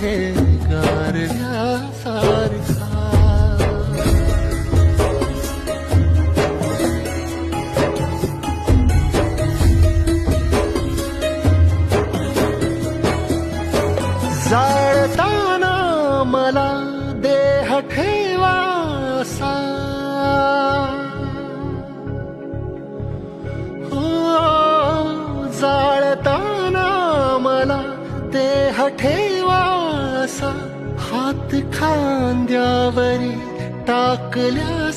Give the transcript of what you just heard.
आहे गारव्यासारखा. जाळताना मला देह ठेवासा, हो जाळताना मला देह ठेवासा, हात खांद्यावरी टाकल्यासारखा.